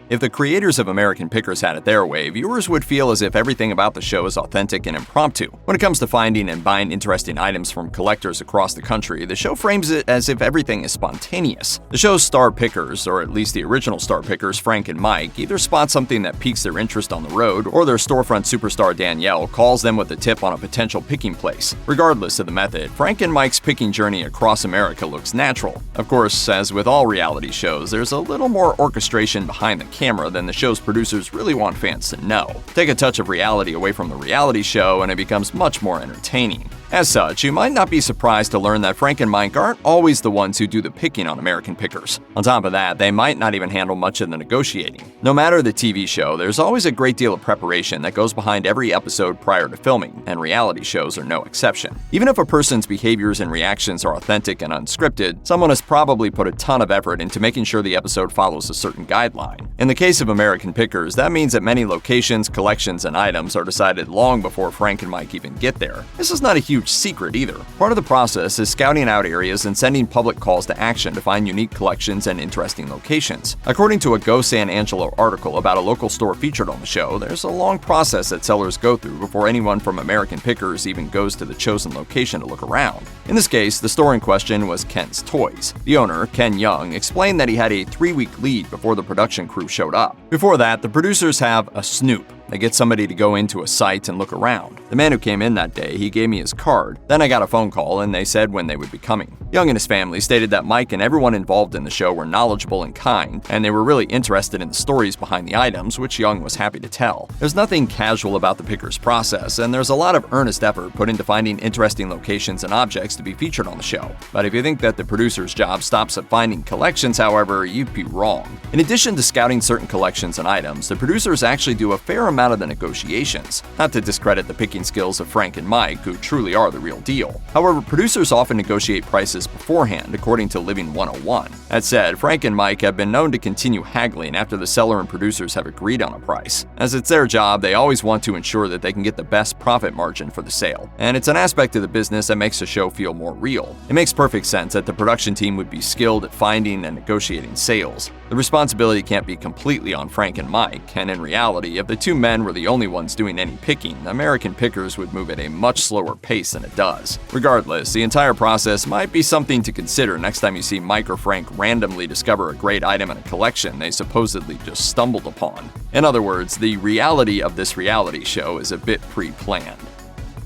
If the creators of American Pickers had it their way, viewers would feel as if everything about the show is authentic and impromptu. When it comes to finding and buying interesting items from collectors across the country, the show frames it as if everything is spontaneous. The show's star pickers, or at least the original star pickers, Frank and Mike, either spot something that piques their interest on the road, or their storefront superstar Danielle calls them with a tip on a potential picking place. Regardless of the method, Frank and Mike's picking journey across America looks natural. Of course, as with all reality shows, there's a little more orchestration behind the camera than the show's producers really want fans to know. Take a touch of reality away from the reality show and it becomes much more entertaining. As such, you might not be surprised to learn that Frank and Mike aren't always the ones who do the picking on American Pickers. On top of that, they might not even handle much of the negotiating. No matter the TV show, there's always a great deal of preparation that goes behind every episode prior to filming, and reality shows are no exception. Even if a person's behaviors and reactions are authentic and unscripted, someone has probably put a ton of effort into making sure the episode follows a certain guideline. In the case of American Pickers, that means that many locations, collections, and items are decided long before Frank and Mike even get there. This is not a huge secret either. Part of the process is scouting out areas and sending public calls to action to find unique collections and interesting locations. According to a Go San Angelo article about a local store featured on the show, there's a long process that sellers go through before anyone from American Pickers even goes to the chosen location to look around. In this case, the store in question was Ken's Toys. The owner, Ken Young, explained that he had a 3-week lead before the production crew showed up. Before that, the producers have a snoop. They get somebody to go into a site and look around. The man who came in that day, he gave me his card. Then I got a phone call and they said when they would be coming. Young and his family stated that Mike and everyone involved in the show were knowledgeable and kind, and they were really interested in the stories behind the items, which Young was happy to tell. There's nothing casual about the pickers process, and there's a lot of earnest effort put into finding interesting locations and objects to be featured on the show. But if you think that the producer's job stops at finding collections, however, you'd be wrong. In addition to scouting certain collections and items, the producers actually do a fair amount of the negotiations. Not to discredit the picking skills of Frank and Mike, who truly are the real deal. However, producers often negotiate prices beforehand, according to Living 101. That said, Frank and Mike have been known to continue haggling after the seller and producers have agreed on a price. As it's their job, they always want to ensure that they can get the best profit margin for the sale. And it's an aspect of the business that makes the show feel more real. It makes perfect sense that the production team would be skilled at finding and negotiating sales. The responsibility can't be completely on Frank and Mike, and in reality, if the two men were the only ones doing any picking, American Pickers would move at a much slower pace than it does. Regardless, the entire process might be something to consider next time you see Mike or Frank randomly discover a great item in a collection they supposedly just stumbled upon. In other words, the reality of this reality show is a bit pre-planned.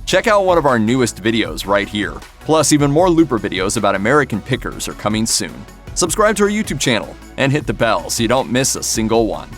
Check out one of our newest videos right here. Plus, even more Looper videos about American Pickers are coming soon. Subscribe to our YouTube channel and hit the bell so you don't miss a single one.